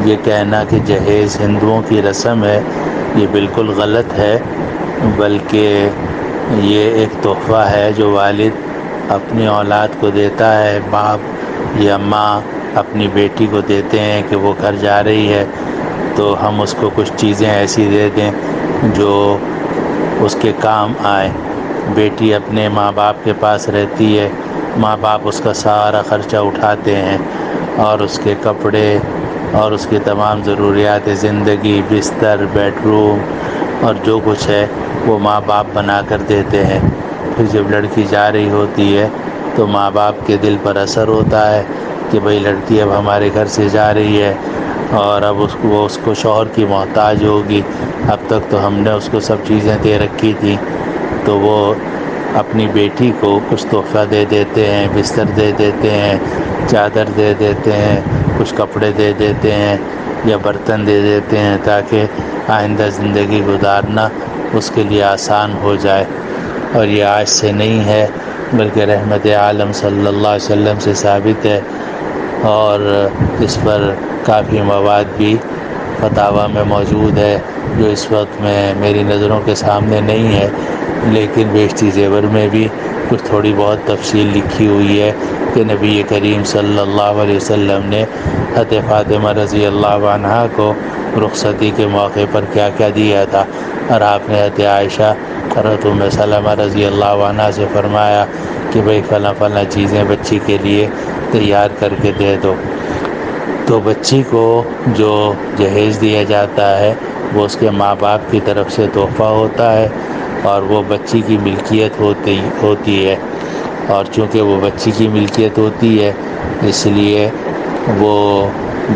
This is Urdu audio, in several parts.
یہ کہنا کہ جہیز ہندوؤں کی رسم ہے یہ بالکل غلط ہے، بلکہ یہ ایک تحفہ ہے جو والد اپنی اولاد کو دیتا ہے، باپ یا ماں اپنی بیٹی کو دیتے ہیں کہ وہ گھر جا رہی ہے تو ہم اس کو کچھ چیزیں ایسی دے دیں جو اس کے کام آئیں۔ بیٹی اپنے ماں باپ کے پاس رہتی ہے، ماں باپ اس کا سارا خرچہ اٹھاتے ہیں اور اس کے کپڑے اور اس کی تمام ضروریات زندگی، بستر، بیڈ روم اور جو کچھ ہے وہ ماں باپ بنا کر دیتے ہیں۔ پھر جب لڑکی جا رہی ہوتی ہے تو ماں باپ کے دل پر اثر ہوتا ہے کہ بھئی لڑکی اب ہمارے گھر سے جا رہی ہے اور اب اس کو شوہر کی محتاج ہوگی، اب تک تو ہم نے اس کو سب چیزیں دے رکھی تھیں۔ تو وہ اپنی بیٹی کو کچھ تحفہ دے دیتے ہیں، بستر دے دیتے ہیں، چادر دے دیتے ہیں، کچھ کپڑے دے دیتے ہیں یا برتن دے دیتے ہیں تاکہ آئندہ زندگی گزارنا اس کے لیے آسان ہو جائے۔ اور یہ آج سے نہیں ہے بلکہ رحمت عالم صلی اللہ علیہ وسلم سے ثابت ہے، اور اس پر کافی مواد بھی فتاویٰ میں موجود ہے جو اس وقت میں میری نظروں کے سامنے نہیں ہے، لیکن بیشتی زیور میں بھی کچھ تھوڑی بہت تفصیل لکھی ہوئی ہے کہ نبی کریم صلی اللہ علیہ وسلم نے حضرت فاطمہ رضی اللہ عنہا کو رخصتی کے موقع پر کیا کیا دیا تھا، اور آپ نے حضرت عائشہ حضرت ام سلمہ رضی اللہ عنہا سے فرمایا کہ بھئی فلاں فلاں چیزیں بچی کے لیے تیار کر کے دے دو۔ تو بچی کو جو جہیز دیا جاتا ہے وہ اس کے ماں باپ کی طرف سے تحفہ ہوتا ہے اور وہ بچی کی ملکیت ہوتی ہے، اور چونکہ وہ بچی کی ملکیت ہوتی ہے اس لیے وہ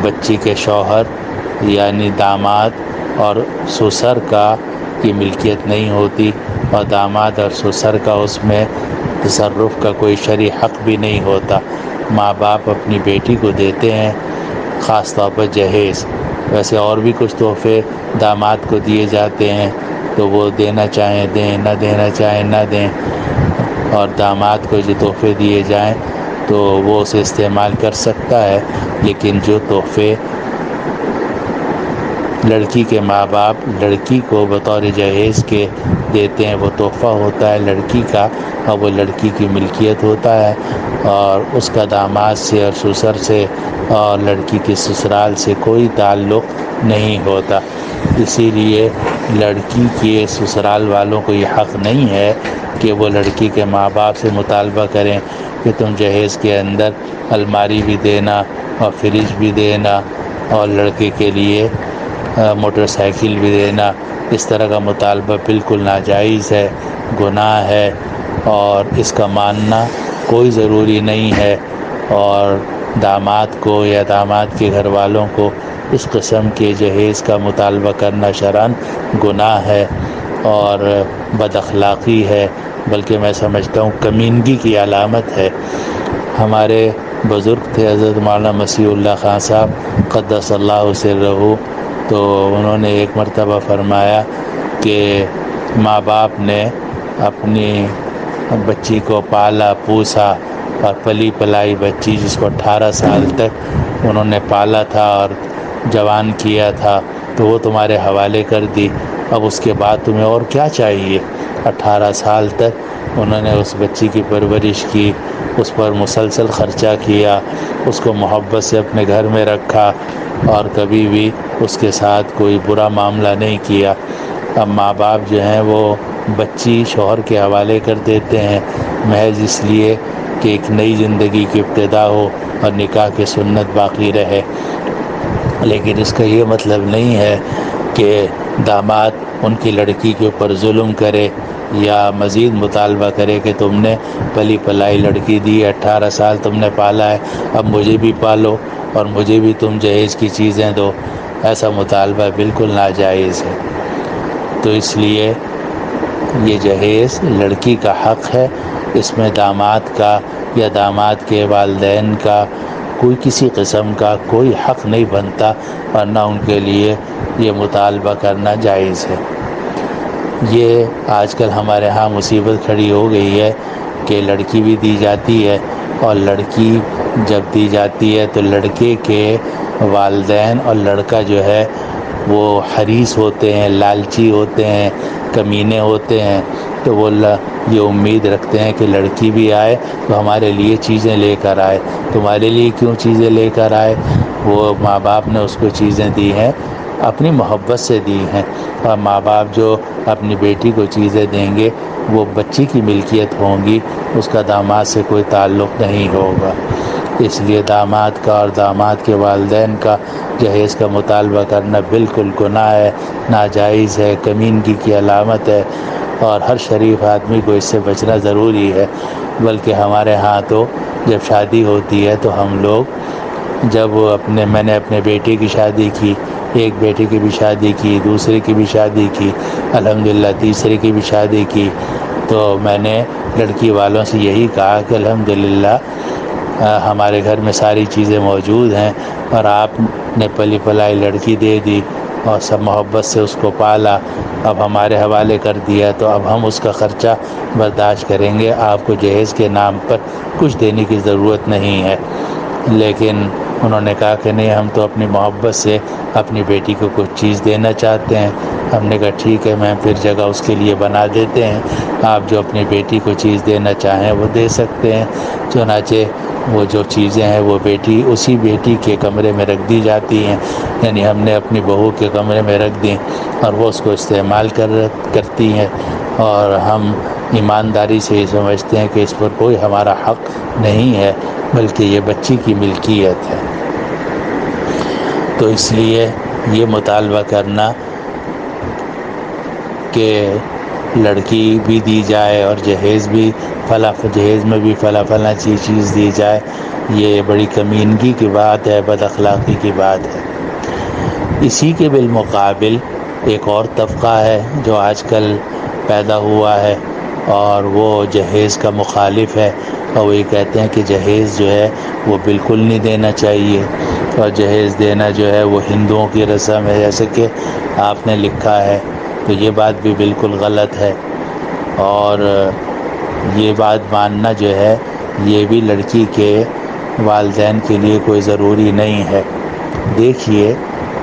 بچی کے شوہر یعنی داماد اور سسر کی ملکیت نہیں ہوتی، اور داماد اور سسر کا اس میں تصرف کا کوئی شرعی حق بھی نہیں ہوتا۔ ماں باپ اپنی بیٹی کو دیتے ہیں خاص طور پر جہیز، ویسے اور بھی کچھ تحفے داماد کو دیے جاتے ہیں تو وہ دینا چاہیں دیں، نہ دینا چاہیں نہ دیں، اور داماد کو جو تحفے دیے جائیں تو وہ اسے استعمال کر سکتا ہے، لیکن جو تحفے لڑکی کے ماں باپ لڑکی کو بطور جہیز کے دیتے ہیں وہ تحفہ ہوتا ہے لڑکی کا، اور وہ لڑکی کی ملکیت ہوتا ہے، اور اس کا داماد سے اور سسر سے اور لڑکی کے سسرال سے کوئی تعلق نہیں ہوتا۔ اسی لیے لڑکی کے سسرال والوں کو یہ حق نہیں ہے کہ وہ لڑکی کے ماں باپ سے مطالبہ کریں کہ تم جہیز کے اندر الماری بھی دینا اور فریج بھی دینا اور لڑکے کے لیے موٹر سائیکل بھی دینا۔ اس طرح کا مطالبہ بالکل ناجائز ہے، گناہ ہے، اور اس کا ماننا کوئی ضروری نہیں ہے، اور داماد کو یا داماد کے گھر والوں کو اس قسم کے جہیز کا مطالبہ کرنا شرعاً گناہ ہے اور بد اخلاقی ہے، بلکہ میں سمجھتا ہوں کمینگی کی علامت ہے۔ ہمارے بزرگ تھے حضرت مولانا مسیح اللہ خان صاحب قدس اللہ سرہ، تو انہوں نے ایک مرتبہ فرمایا کہ ماں باپ نے اپنی بچی کو پالا پوسا اور پلی پلائی بچی جس کو 18 سال تک انہوں نے پالا تھا اور جوان کیا تھا تو وہ تمہارے حوالے کر دی، اب اس کے بعد تمہیں اور کیا چاہیے؟ 18 سال تک انہوں نے اس بچی کی پرورش کی، اس پر مسلسل خرچہ کیا، اس کو محبت سے اپنے گھر میں رکھا اور کبھی بھی اس کے ساتھ کوئی برا معاملہ نہیں کیا۔ اب ماں باپ جو ہیں وہ بچی شوہر کے حوالے کر دیتے ہیں محض اس لیے کہ ایک نئی زندگی کی ابتدا ہو اور نکاح کی سنت باقی رہے، لیکن اس کا یہ مطلب نہیں ہے کہ داماد ان کی لڑکی کے اوپر ظلم کرے یا مزید مطالبہ کرے کہ تم نے پلی پلائی لڑکی دی، 18 سال تم نے پالا ہے، اب مجھے بھی پالو اور مجھے بھی تم جہیز کی چیزیں دو۔ ایسا مطالبہ بالکل ناجائز ہے۔ تو اس لیے یہ جہیز لڑکی کا حق ہے، اس میں داماد کا یا داماد کے والدین کا کوئی کسی قسم کا کوئی حق نہیں بنتا، ورنہ ان کے لیے یہ مطالبہ کرنا جائز ہے۔ یہ آج کل ہمارے ہاں مصیبت کھڑی ہو گئی ہے کہ لڑکی بھی دی جاتی ہے اور لڑکی جب دی جاتی ہے تو لڑکے کے والدین اور لڑکا جو ہے وہ حریص ہوتے ہیں، لالچی ہوتے ہیں، کمینے ہوتے ہیں، تو وہ یہ امید رکھتے ہیں کہ لڑکی بھی آئے تو ہمارے لیے چیزیں لے کر آئے۔ تمہارے لیے کیوں چیزیں لے کر آئے؟ وہ ماں باپ نے اس کو چیزیں دی ہیں، اپنی محبت سے دی ہیں، اور ماں باپ جو اپنی بیٹی کو چیزیں دیں گے وہ بچی کی ملکیت ہوں گی، اس کا داماد سے کوئی تعلق نہیں ہوگا۔ اس لیے داماد کا اور داماد کے والدین کا جہیز کا مطالبہ کرنا بالکل گناہ ہے، ناجائز ہے، کمینگی کی علامت ہے، اور ہر شریف آدمی کو اس سے بچنا ضروری ہے۔ بلکہ ہمارے ہاں تو جب شادی ہوتی ہے تو ہم لوگ میں نے اپنے بیٹے کی شادی کی، ایک بیٹے کی بھی شادی کی، دوسرے کی بھی شادی کی، الحمدللہ تیسرے کی بھی شادی کی، تو میں نے لڑکی والوں سے یہی کہا کہ الحمدللہ ہمارے گھر میں ساری چیزیں موجود ہیں، اور آپ نے پلی پلائی لڑکی دے دی اور سب محبت سے اس کو پالا، اب ہمارے حوالے کر دیا، تو اب ہم اس کا خرچہ برداشت کریں گے، آپ کو جہیز کے نام پر کچھ دینے کی ضرورت نہیں ہے۔ لیکن انہوں نے کہا کہ نہیں، ہم تو اپنی محبت سے اپنی بیٹی کو کچھ چیز دینا چاہتے ہیں۔ ہم نے کہا ٹھیک ہے، میں پھر جگہ اس کے لیے بنا دیتے ہیں، آپ جو اپنی بیٹی کو چیز دینا چاہیں وہ دے سکتے ہیں۔ چنانچہ وہ جو چیزیں ہیں وہ اسی بیٹی کے کمرے میں رکھ دی جاتی ہیں، یعنی ہم نے اپنی بہو کے کمرے میں رکھ دیں اور وہ اس کو استعمال کرتی ہیں، اور ہم ایمانداری سے یہ سمجھتے ہیں کہ اس پر کوئی ہمارا حق نہیں ہے، بلکہ یہ بچی کی ملکیت ہے۔ تو اس لیے یہ مطالبہ کرنا کہ لڑکی بھی دی جائے اور جہیز میں بھی فلاں چیز دی جائے، یہ بڑی کمینگی کی بات ہے، بد اخلاقی کی بات ہے۔ اسی کے بالمقابل ایک اور طبقہ ہے جو آج کل پیدا ہوا ہے، اور وہ جہیز کا مخالف ہے، اور وہ یہ کہتے ہیں کہ جہیز جو ہے وہ بالکل نہیں دینا چاہیے، اور جہیز دینا جو ہے وہ ہندوؤں کی رسم ہے، جیسے کہ آپ نے لکھا ہے، تو یہ بات بھی بالکل غلط ہے، اور یہ بات ماننا جو ہے یہ بھی لڑکی کے والدین کے لیے کوئی ضروری نہیں ہے۔ دیکھیے،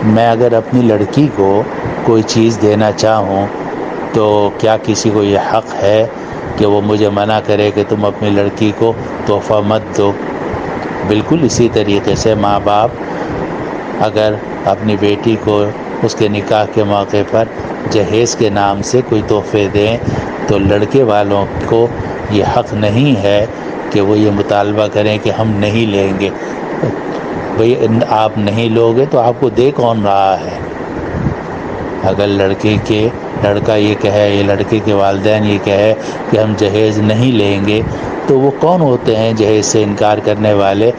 میں اگر اپنی لڑکی کو کوئی چیز دینا چاہوں تو کیا کسی کو یہ حق ہے کہ وہ مجھے منع کرے کہ تم اپنی لڑکی کو تحفہ مت دو؟ بالکل اسی طریقے سے ماں باپ اگر اپنی بیٹی کو اس کے نکاح کے موقع پر جہیز کے نام سے کوئی تحفے دیں تو لڑکے والوں کو یہ حق نہیں ہے کہ وہ یہ مطالبہ کریں کہ ہم نہیں لیں گے۔ بھئی آپ نہیں لوگے تو آپ کو دے کون رہا ہے؟ اگر لڑکا یہ کہے، یہ لڑکے کے والدین یہ کہے کہ ہم جہیز نہیں لیں گے، تو وہ کون ہوتے ہیں جہیز سے انکار کرنے والے؟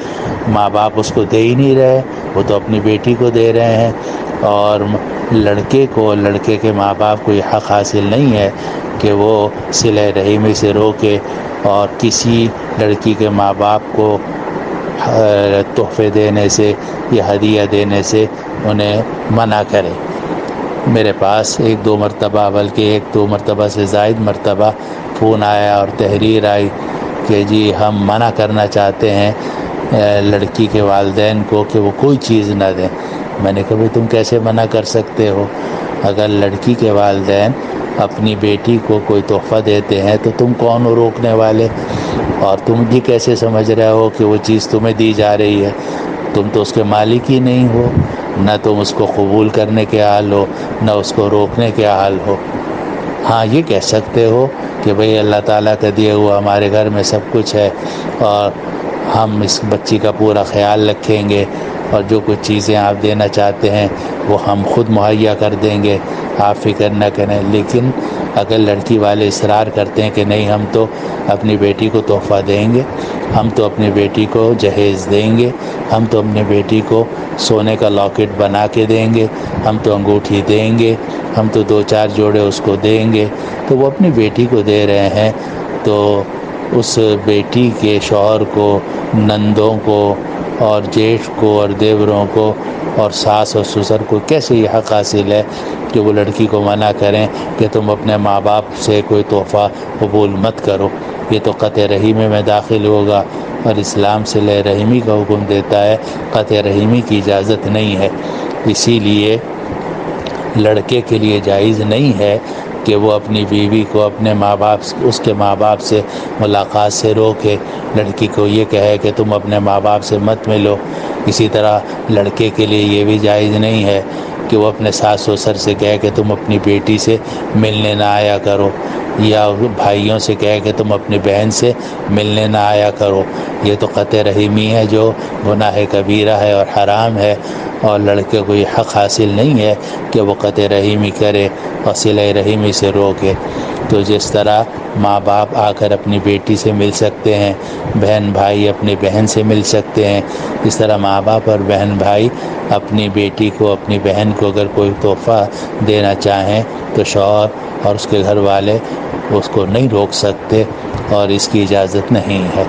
ماں باپ اس کو دے ہی نہیں رہے، وہ تو اپنی بیٹی کو دے رہے ہیں، اور لڑکے کے ماں باپ کو یہ حق حاصل نہیں ہے کہ وہ صلہ رحمی سے روکے اور کسی لڑکی کے ماں باپ کو تحفے دینے سے یا ہدیہ دینے سے انہیں منع کرے۔ میرے پاس ایک دو مرتبہ سے زائد مرتبہ فون آیا اور تحریر آئی کہ جی ہم منع کرنا چاہتے ہیں لڑکی کے والدین کو کہ وہ کوئی چیز نہ دیں۔ میں نے کہا بھئی تم کیسے منع کر سکتے ہو؟ اگر لڑکی کے والدین اپنی بیٹی کو کوئی تحفہ دیتے ہیں تو تم کون ہو روکنے والے؟ اور تم یہ کیسے سمجھ رہے ہو کہ وہ چیز تمہیں دی جا رہی ہے؟ تم تو اس کے مالک ہی نہیں ہو، نہ تم اس کو قبول کرنے کے حال ہو، نہ اس کو روکنے کے حال ہو۔ ہاں یہ کہہ سکتے ہو کہ بھئی اللہ تعالیٰ کا دیا ہوا ہمارے گھر میں سب کچھ ہے، اور ہم اس بچی کا پورا خیال رکھیں گے، اور جو کچھ چیزیں آپ دینا چاہتے ہیں وہ ہم خود مہیا کر دیں گے، آپ فکر نہ کریں۔ لیکن اگر لڑکی والے اصرار کرتے ہیں کہ نہیں ہم تو اپنی بیٹی کو تحفہ دیں گے، ہم تو اپنی بیٹی کو جہیز دیں گے، ہم تو اپنی بیٹی کو سونے کا لاکٹ بنا کے دیں گے، ہم تو انگوٹھی دیں گے، ہم تو 2-4 جوڑے اس کو دیں گے، تو وہ اپنی بیٹی کو دے رہے ہیں، تو اس بیٹی کے شوہر کو، نندوں کو اور جیٹھ کو اور دیوروں کو اور ساس اور سسر کو کیسے یہ حق حاصل ہے کہ وہ لڑکی کو منع کریں کہ تم اپنے ماں باپ سے کوئی تحفہ قبول مت کرو؟ یہ تو قطع رحمی میں داخل ہوگا، اور اسلام صلہ رحمی کا حکم دیتا ہے، قطع رحمی کی اجازت نہیں ہے۔ اسی لیے لڑکے کے لیے جائز نہیں ہے کہ وہ اپنی بیوی کو اپنے ماں باپ اس کے ماں باپ سے ملاقات سے روکے، لڑکی کو یہ کہے کہ تم اپنے ماں باپ سے مت ملو۔ اسی طرح لڑکے کے لیے یہ بھی جائز نہیں ہے کہ وہ اپنے ساس سسر سے کہے کہ تم اپنی بیٹی سے ملنے نہ آیا کرو، یا بھائیوں سے کہے کہ تم اپنی بہن سے ملنے نہ آیا کرو۔ یہ تو قطع رحمی ہے جو گناہ کبیرہ ہے اور حرام ہے، اور لڑکے کو یہ حق حاصل نہیں ہے کہ وہ قطع رحمی کرے اور صلہ رحمی سے روکے۔ تو جس طرح ماں باپ آ کر اپنی بیٹی سے مل سکتے ہیں، بہن بھائی اپنی بہن سے مل سکتے ہیں، اس طرح ماں باپ اور بہن بھائی اپنی بیٹی کو، اپنی بہن کو اگر کوئی تحفہ دینا چاہیں تو شوہر اور اس کے گھر والے اس کو نہیں روک سکتے، اور اس کی اجازت نہیں ہے۔